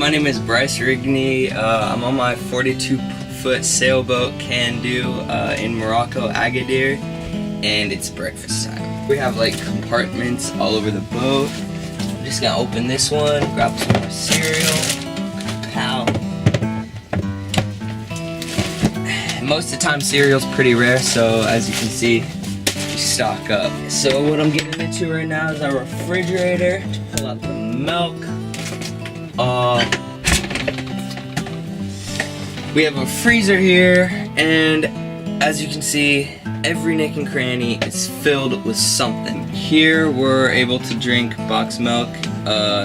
my name is Bryce Rigney. I'm on my 42-foot sailboat Kandu in Morocco, Agadir, and it's breakfast time. We have like compartments all over the boat. I'm just gonna open this one, grab some more cereal. Pow. Most of the time cereal's pretty rare, so as you can see, we stock up. So what I'm getting into right now is our refrigerator to pull out the milk. We have a freezer here, and as you can see, every nook and cranny is filled with something. Here we're able to drink boxed milk.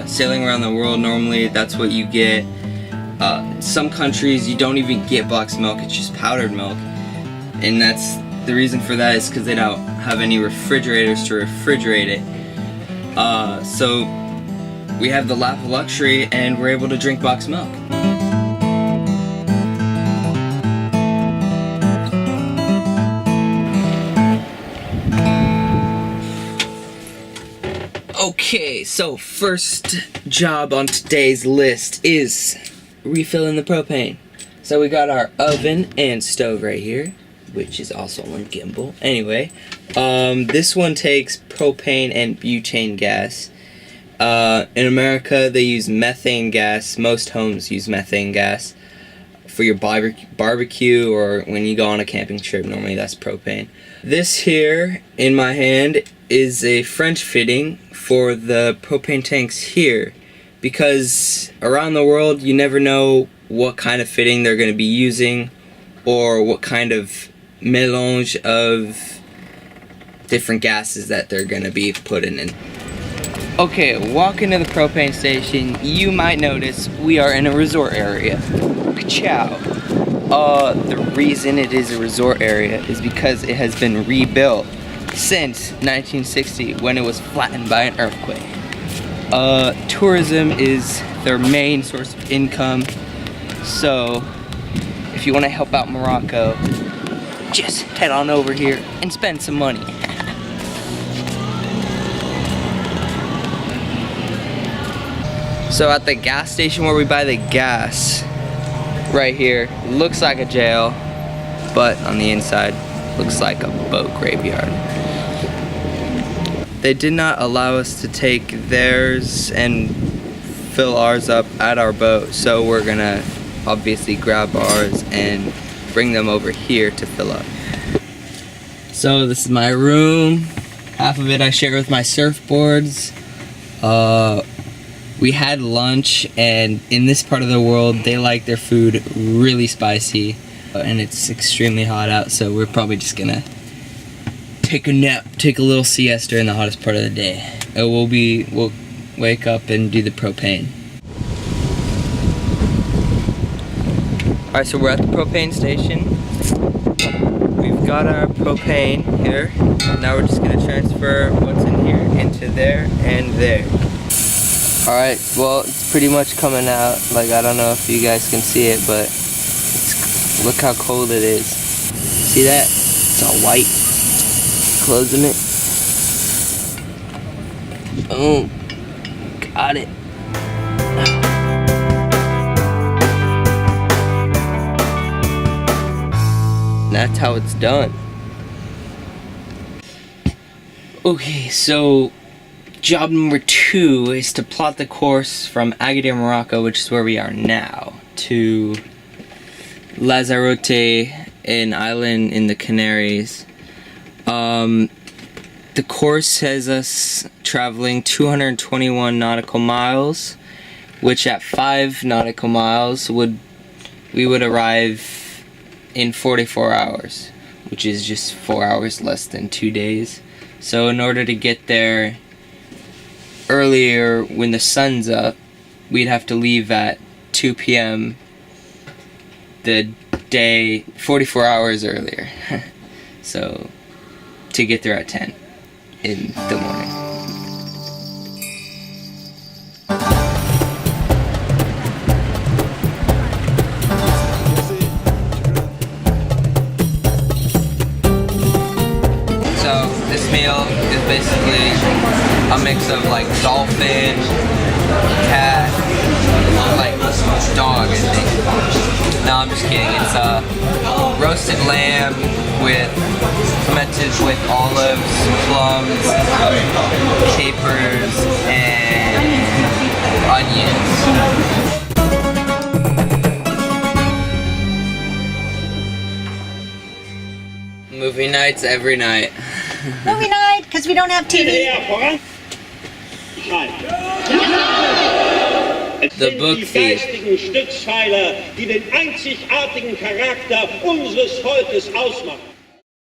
Sailing around the world, normally that's what you get. In some countries you don't even get boxed milk, it's just powdered milk. And that's the reason for that is because they don't have any refrigerators to refrigerate it. So we have the lap of luxury and we're able to drink boxed milk. Okay, so first job on today's list is refilling the propane. So we got our oven and stove right here, which is also on gimbal. Anyway, this one takes propane and butane gas. In America, they use methane gas. Most homes use methane gas for your barbecue or when you go on a camping trip. Normally that's propane. This here in my hand is a French fitting for the propane tanks here, because around the world you never know what kind of fitting they're going to be using or what kind of melange of different gases that they're going to be putting in. Okay, walk into the propane station, you might notice we are in a resort area. Ka-chow. The reason it is a resort area is because it has been rebuilt since 1960 when it was flattened by an earthquake. Tourism is their main source of income, so if you want to help out Morocco, just head on over here and spend some money. So at the gas station where we buy the gas, right here, looks like a jail, but on the inside looks like a boat graveyard. They did not allow us to take theirs and fill ours up at our boat, so we're gonna obviously grab ours and bring them over here to fill up. So this is my room. Half of it I share with my surfboards. We had lunch, and in this part of the world they like their food really spicy, and it's extremely hot out, so we're probably just gonna take a nap, take a little siesta in the hottest part of the day. And we'll wake up and do the propane. Alright, so we're at the propane station. We've got our propane here. Now we're just gonna transfer what's in here into there and there. Alright, well, it's pretty much coming out. Like, I don't know if you guys can see it, but look how cold it is. See that? It's all white. Closing it. Boom. Got it. That's how it's done. Okay, so job number 2 is to plot the course from Agadir, Morocco, which is where we are now, to Lanzarote, an island in the Canaries. The course has us traveling 221 nautical miles, which at 5 nautical miles we would arrive in 44 hours, which is just 4 hours less than 2 days. So in order to get there earlier when the sun's up, we'd have to leave at 2 p.m. the day 44 hours earlier. So to get there at 10 in the morning. So this meal is basically a mix of like dolphin, cat, like dog, I think. No, I'm just kidding. It's roasted lamb fermented with olives, plums, capers, and onions. Movie nights every night. Movie night, because we don't have TV. The book thief. Geistigen Stützpfeiler, die den einzigartigen Charakter unseres Volkes ausmachen.